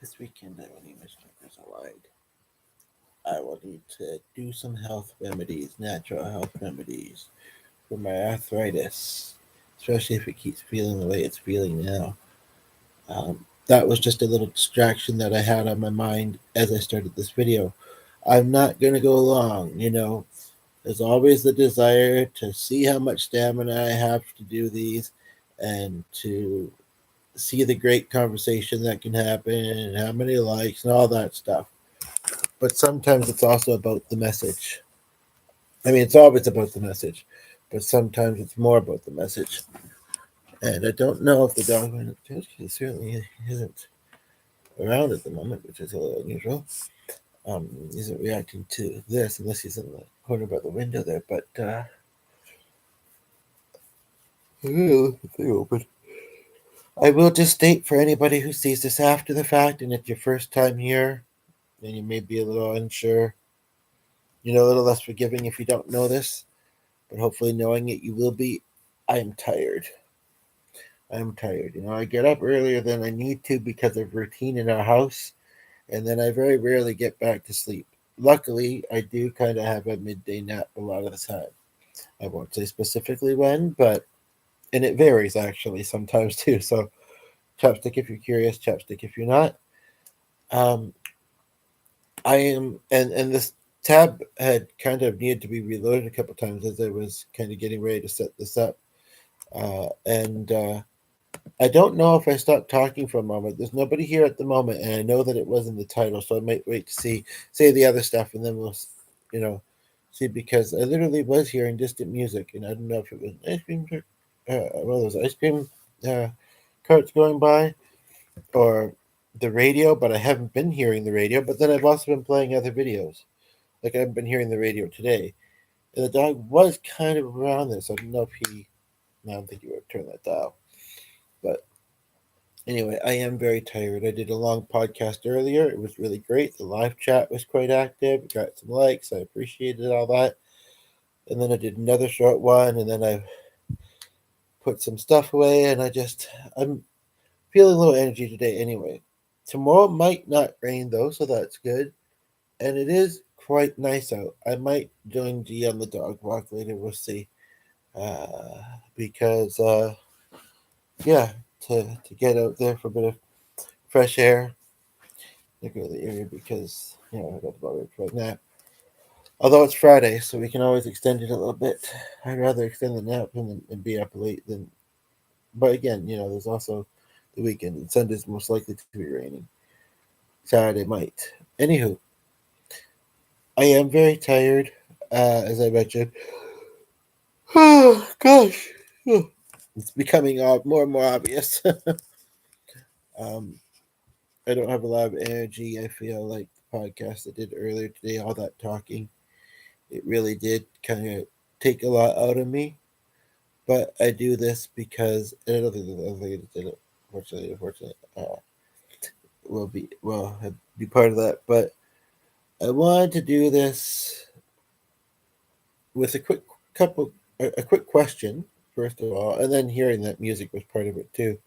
This weekend I will need my sneakers wide. I will need to do some health remedies, natural health remedies for my arthritis, especially if it keeps feeling the way it's feeling now. Um, that was just a little distraction that I had on my mind as I started this video. I'm not going to go long. There's always the desire to see how much stamina I have to do these and to see the great conversation that can happen and how many likes and all that stuff. But sometimes it's also about the message. I mean, it's always about the message, but sometimes it's more about the message. And I don't know if the dog he certainly isn't around at the moment, which is a little unusual. He isn't reacting to this unless he's in the corner by the window there. But the thing open. I will just state for anybody who sees this after the fact, and it's your first time here, and you may be a little unsure, a little less forgiving if you don't know this, but hopefully knowing it, you will be. I am tired. I'm tired. I get up earlier than I need to because of routine in our house, and then I very rarely get back to sleep. Luckily, I do kind of have a midday nap a lot of the time. I won't say specifically when, and it varies actually sometimes too. So, chapstick if you're curious, chapstick if you're not. Um, I am, and this tab had kind of needed to be reloaded a couple times as I was kind of getting ready to set this up. And I don't know if I stopped talking for a moment. There's nobody here at the moment, and I know that it was in the title, so I might wait to say the other stuff, and then we'll, you know, see because I literally was hearing distant music, and I don't know if it was an ice cream truck, those ice cream uh, carts going by, or the radio, but I haven't been hearing the radio. But then I've also been playing other videos, like I've been hearing the radio today, and the dog was kind of around this. I don't know if he. No, I don't think he would turn that dial, but anyway, I am very tired. I did a long podcast earlier. It was really great. The live chat was quite active. Got some likes. I appreciated all that. And then I did another short one, and then I put some stuff away, and I'm feeling low energy today anyway. Tomorrow might not rain though, so that's good. And it is quite nice out. I might join G on the dog walk later. We'll see. Because yeah, to get out there for a bit of fresh air, look at the area because I got about ready for a nap. Although it's Friday, so we can always extend it a little bit. I'd rather extend the nap and be up late than. But again, there's also the weekend, and Sunday's most likely to be raining. Saturday might. Anywho, I am very tired, as I mentioned. Oh gosh, it's becoming more and more obvious. um, I don't have a lot of energy. I feel like the podcast I did earlier today, all that talking, it really did kind of take a lot out of me. But I do this because I don't think the other thing I just did it. Unfortunately, will be part of that. But I wanted to do this with a quick question first of all, and then hearing that music was part of it too.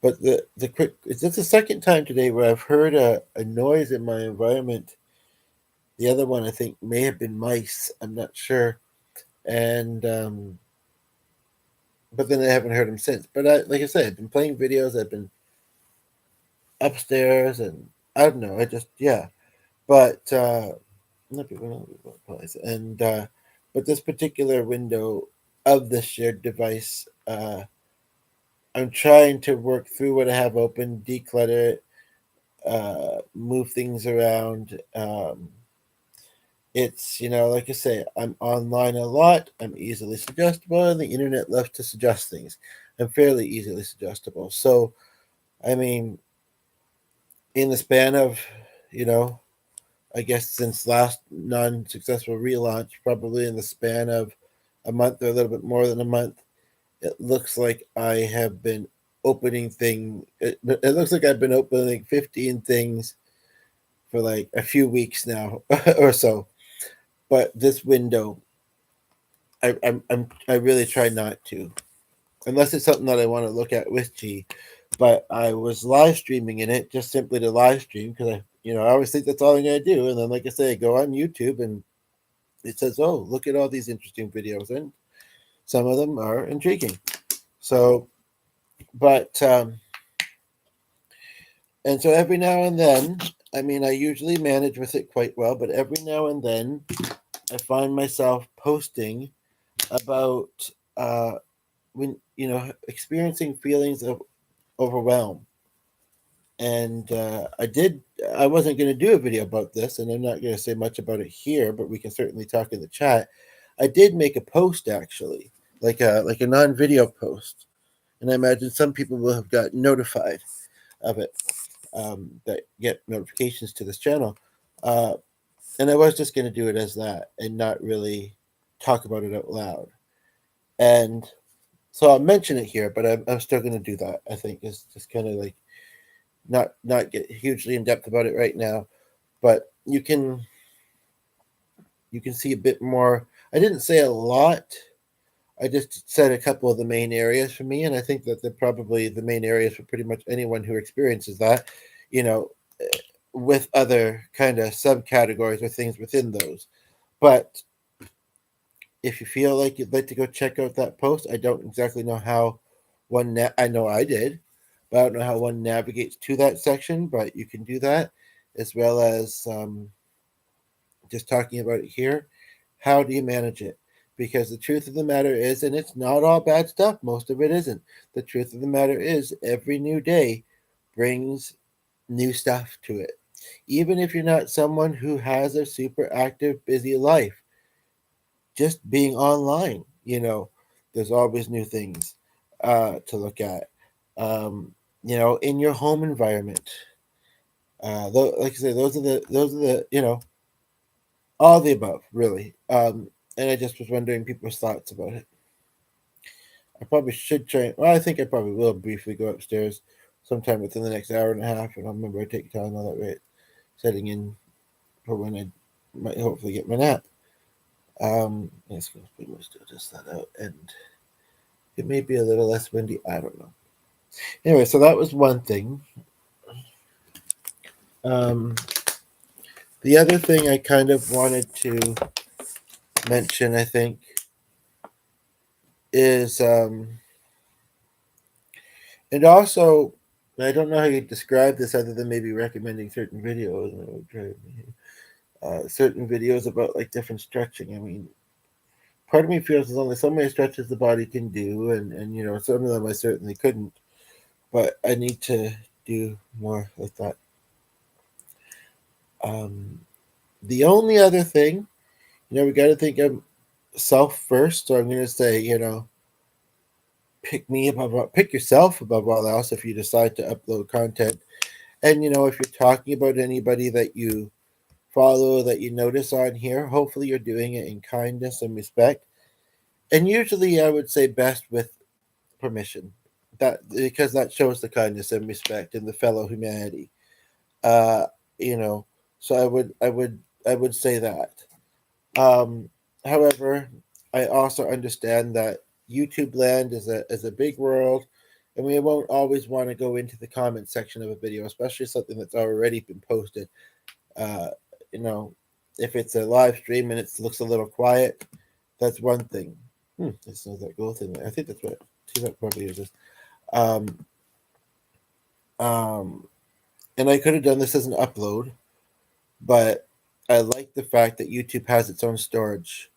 But the quick it's the second time today where I've heard a noise in my environment. The other one I think may have been mice. I'm not sure, and but then I haven't heard them since. But like I said, I've been playing videos. I've been upstairs, and I don't know. I just yeah, but and but this particular window of the shared device, I'm trying to work through what I have open, declutter it, move things around. It's like I say, I'm online a lot. I'm easily suggestible, and the internet loves to suggest things. I'm fairly easily suggestible. So, I mean, in the span of, you know, I guess since last non-successful relaunch, probably in the span of a month or a little bit more than a month, it looks like I have been opening thing. It looks like I've been opening 15 things for like a few weeks now or so. But this window, I really try not to, unless it's something that I want to look at with G. but I was live streaming in it just simply to live stream because I always think that's all I'm gonna do, and then like I say, I go on YouTube and it says, "Oh, look at all these interesting videos," and some of them are intriguing. So, but and so every now and then, I mean, I usually manage with it quite well, but every now and then, I find myself posting about uh, when experiencing feelings of overwhelm. And I wasn't going to do a video about this, and I'm not going to say much about it here, but we can certainly talk in the chat. I did make a post actually, like a non-video post, and I imagine some people will have got notified of it, that get notifications to this channel. Uh, and I was just going to do it as that and not really talk about it out loud. And so I'll mention it here, but I'm still going to do that. I think is just kind of like not get hugely in depth about it right now, but you can see a bit more. I didn't say a lot. I just said a couple of the main areas for me, and I think that they're probably the main areas for pretty much anyone who experiences that, you know, with other kind of subcategories or things within those. But if you feel like you'd like to go check out that post, I don't exactly know how I know I did, but I don't know how one navigates to that section, but you can do that as well as just talking about it here. How do you manage it? Because the truth of the matter is, and it's not all bad stuff, most of it isn't. The truth of the matter is, every new day brings new stuff to it. Even if you're not someone who has a super active, busy life, just being online, there's always new things to look at. Um, in your home environment. Like I say, those are the all the above, really. And I just was wondering people's thoughts about it. I probably should try. Well, I think I probably will briefly go upstairs sometime within the next hour and a half, and I'll remember to take time all that right, setting in for when I might hopefully get my nap. Yes, we must just that out, and it may be a little less windy. I don't know. Anyway, so that was one thing. Um, the other thing I kind of wanted to mention, I think, is and also, I don't know how you describe this other than maybe recommending certain videos. Certain videos about like different stretching. I mean, part of me feels there's only so many stretches the body can do, and some of them I certainly couldn't, but I need to do more like that. Um, the only other thing, we got to think of self first. So I'm going to say, pick yourself above all else if you decide to upload content. And if you're talking about anybody that you follow that you notice on here, hopefully you're doing it in kindness and respect. And usually I would say best with permission. That because that shows the kindness and respect and the fellow humanity. Uh, you know, so I would say that. Um, However, I also understand that YouTube land is a big world, and we won't always want to go into the comment section of a video, especially something that's already been posted. Uh, you know, if it's a live stream and it looks a little quiet, that's one thing. This is that gold thing. I think that's what that probably uses. Um, um, and I could have done this as an upload, but I like the fact that YouTube has its own storage,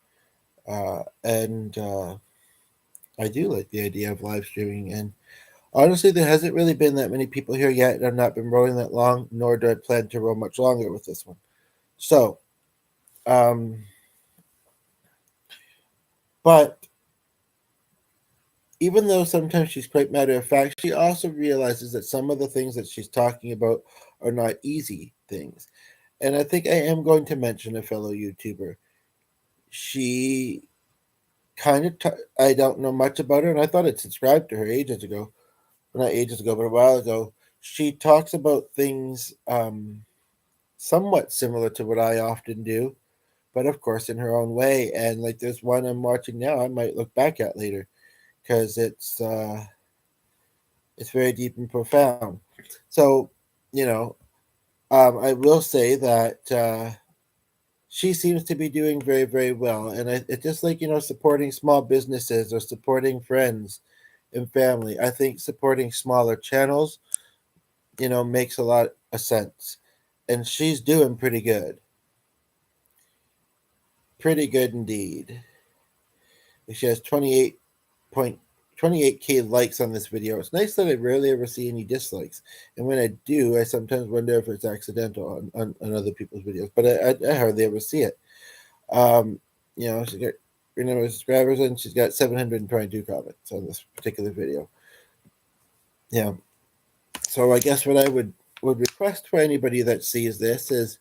and I do like the idea of live streaming. And honestly, there hasn't really been that many people here yet. I've not been rolling that long, nor do I plan to roll much longer with this one. So, um, but even though sometimes she's quite matter of fact, she also realizes that some of the things that she's talking about are not easy things. And I think I am going to mention a fellow YouTuber. She kind of, I don't know much about her, and I thought I'd subscribed to her ages ago. Well, not ages ago, but a while ago. She talks about things somewhat similar to what I often do, but of course in her own way. And like there's one I'm watching now, I might look back at later because It's very deep and profound. So, you know, I will say that she seems to be doing very, very well. And it's just like, supporting small businesses or supporting friends and family. I think supporting smaller channels, makes a lot of sense. And she's doing pretty good. Pretty good indeed. She has 28K likes on this video. It's nice that I rarely ever see any dislikes. And when I do, I sometimes wonder if it's accidental on other people's videos. But I hardly ever see it. Um, she's got her number of subscribers and she's got 722 comments on this particular video. Yeah. So I guess what I would request for anybody that sees this is,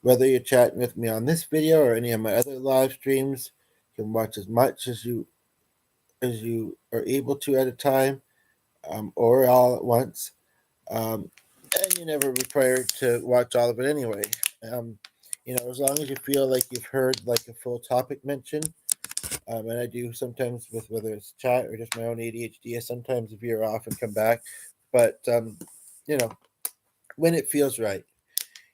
whether you're chatting with me on this video or any of my other live streams, you can watch as much as you are able to at a time, or all at once. And you're never required to watch all of it anyway. Um, as long as you feel like you've heard like a full topic mentioned, and I do sometimes with whether it's chat or just my own ADHD, I sometimes veer off and come back. But you know, when it feels right,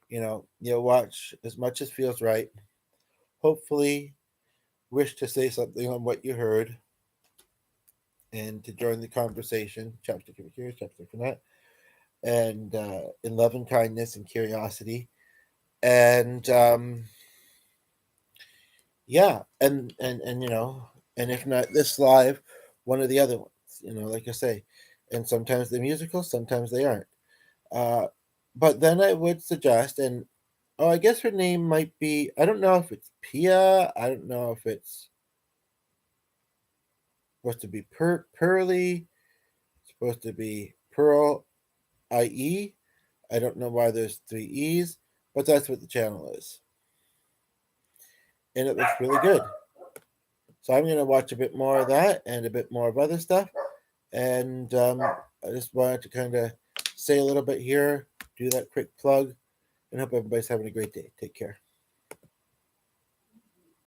you'll watch as much as feels right. Hopefully, wish to say something on what you heard and to join the conversation. Chapstick if you're curious, chapstick if you're not. And in love and kindness and curiosity. And yeah, and and if not this live, one of the other ones. Like I say, and sometimes they're musical, sometimes they aren't. Uh, but then I would suggest, and I guess her name might be. I don't know if it's Pia. I don't know if it's supposed to be Pearly. It's supposed to be Pearl IE. I don't know why there's three E's, but that's what the channel is, and it looks really good. So I'm gonna watch a bit more of that and a bit more of other stuff. And I just wanted to kind of say a little bit here, do that quick plug, and hope everybody's having a great day. Take care.